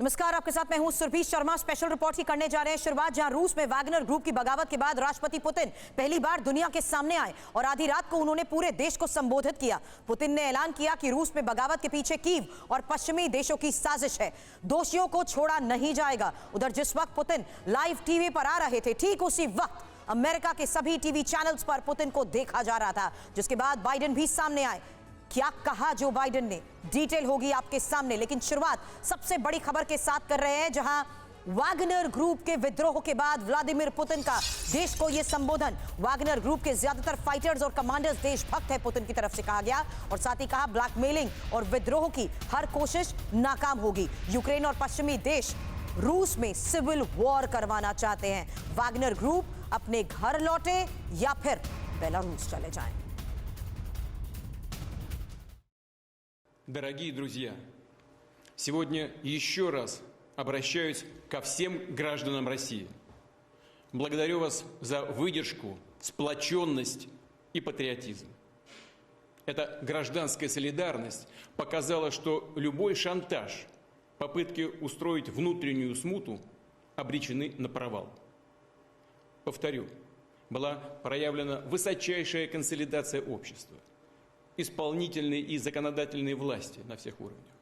नमस्कार, आपके साथ मैं हूं सुरभि शर्मा। स्पेशल रिपोर्ट की करने जा रहे हैं शुरुआत, जहां रूस में वैगनर ग्रुप की बगावत के बाद राष्ट्रपति पुतिन पहली बार दुनिया के सामने आए और आधी रात को उन्होंने पूरे देश को संबोधित किया। पुतिन ने ऐलान किया कि रूस में बगावत के पीछे कीव और पश्चिमी देशों की साजिश है, दोषियों को छोड़ा नहीं जाएगा। उधर जिस वक्त पुतिन लाइव टीवी पर आ रहे थे, ठीक उसी वक्त अमेरिका के सभी टीवी चैनल्स पर पुतिन को देखा जा रहा था, जिसके बाद बाइडेन भी सामने आए। क्या कहा जो बाइडेन ने, डिटेल होगी आपके सामने, लेकिन शुरुआत सबसे बड़ी खबर के साथ कर रहे हैं, जहां वैगनर ग्रुप के विद्रोह के बाद व्लादिमीर पुतिन का देश को यह संबोधन। वैगनर ग्रुप के ज्यादातर फाइटर्स और कमांडर्स देशभक्त है, पुतिन की तरफ से कहा गया, और साथ ही कहा ब्लैकमेलिंग और विद्रोह की हर कोशिश नाकाम होगी। यूक्रेन और पश्चिमी देश रूस में सिविल वॉर करवाना चाहते हैं। वैगनर ग्रुप अपने घर लौटे या फिर बेलारूस चले जाएं। Дорогие друзья, сегодня еще раз обращаюсь ко всем гражданам России. Благодарю вас за выдержку, сплоченность и патриотизм. Эта гражданская солидарность показала, что любой шантаж, попытки устроить внутреннюю смуту обречены на провал. Повторю, была проявлена высочайшая консолидация общества, исполнительной и законодательной власти на всех уровнях.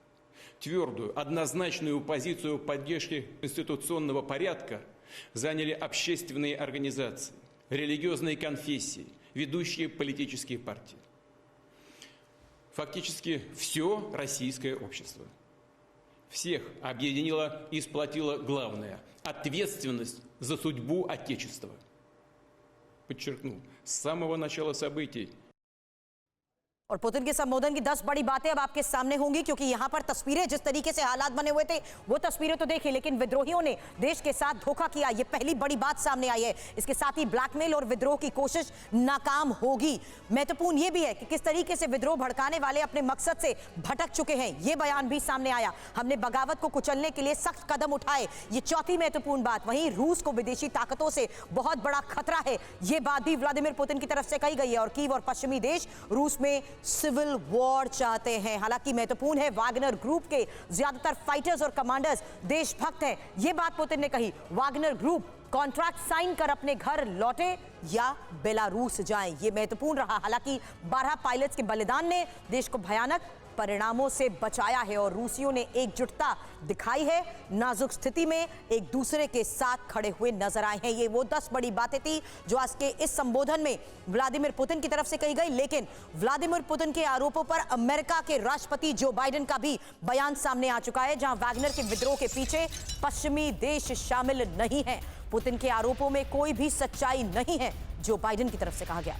Твердую, однозначную позицию поддержки конституционного порядка заняли общественные организации, религиозные конфессии, ведущие политические партии. Фактически все российское общество. Всех объединило и сплотило главное – ответственность за судьбу Отечества. Подчеркну, с самого начала событий और पुतिन के संबोधन की 10 बड़ी बातें अब आपके सामने होंगी, क्योंकि यहां पर तस्वीरें, जिस तरीके से हालात बने हुए थे वो तस्वीरें तो देखी, लेकिन विद्रोहियों ने देश के साथ धोखा किया, ये पहली बड़ी बात सामने आई है। इसके साथ ही ब्लैकमेल और विद्रोह की कोशिश नाकाम होगी। महत्वपूर्ण ये भी है कि किस तरीके से विद्रोह भड़काने वाले अपने मकसद से भटक चुके हैं, ये बयान भी सामने आया। हमने बगावत को कुचलने के लिए सख्त कदम उठाए, ये चौथी महत्वपूर्ण बात। वहीं रूस को विदेशी ताकतों से बहुत बड़ा खतरा है, ये बात भी व्लादिमीर पुतिन की तरफ से कही गई है। और कीव और पश्चिमी देश रूस में सिविल वॉर चाहते हैं। हालांकि महत्वपूर्ण है, वैगनर ग्रुप के ज्यादातर फाइटर्स और कमांडर्स देशभक्त हैं, यह बात पुतिन ने कही। वैगनर ग्रुप कॉन्ट्रैक्ट साइन कर अपने घर लौटे या बेलारूस जाएं, यह महत्वपूर्ण रहा। हालांकि 12 पायलट्स के बलिदान ने देश को भयानक परिणामों से बचाया है और रूसियों ने एकजुटता दिखाई है, नाजुक स्थिति में एक दूसरे के साथ खड़े हुए नजर आए हैं। ये वो 10 बड़ी बातें थी जो आज के इस संबोधन में व्लादिमीर पुतिन की तरफ से कही गई। लेकिन व्लादिमीर पुतिन के आरोपों पर अमेरिका के राष्ट्रपति जो बाइडेन का भी बयान सामने आ चुका है, जहां वैगनर के विद्रोह के पीछे पश्चिमी देश शामिल नहीं है। पुतिन के आरोपों में कोई भी सच्चाई नहीं है, जो बाइडेन की तरफ से कहा गया।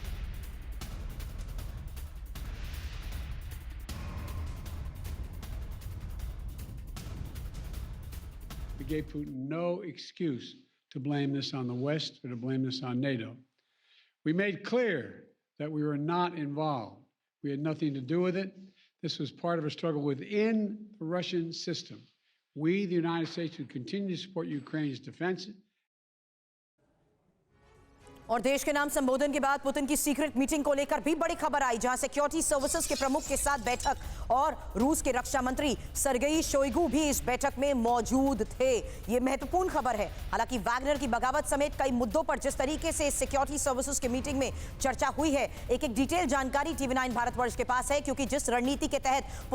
We gave Putin no excuse to blame this on the West or to blame this on NATO. We made clear that we were not involved. We had nothing to do with it. This was part of a struggle within the Russian system. We, the United States, would continue to support Ukraine's defense. और देश के नाम संबोधन के बाद Putin की secret meeting को लेकर भी बड़ी खबर आई, जहां सिक्योरिटी सर्विसेज के प्रमुख के साथ बैठक और रूस के रक्षा मंत्री सर्गेई शोइगु भी इस बैठक में मौजूद थे। यह महत्वपूर्ण खबर है। हालांकि वैगनर की बगावत समेत कई मुद्दों पर जिस तरीके से सिक्योरिटी सर्विसेज की मीटिंग में चर्चा हुई है, एक डिटेल जानकारी TV9 भारतवर्ष के पास है, क्योंकि जिस रणनीति के तहत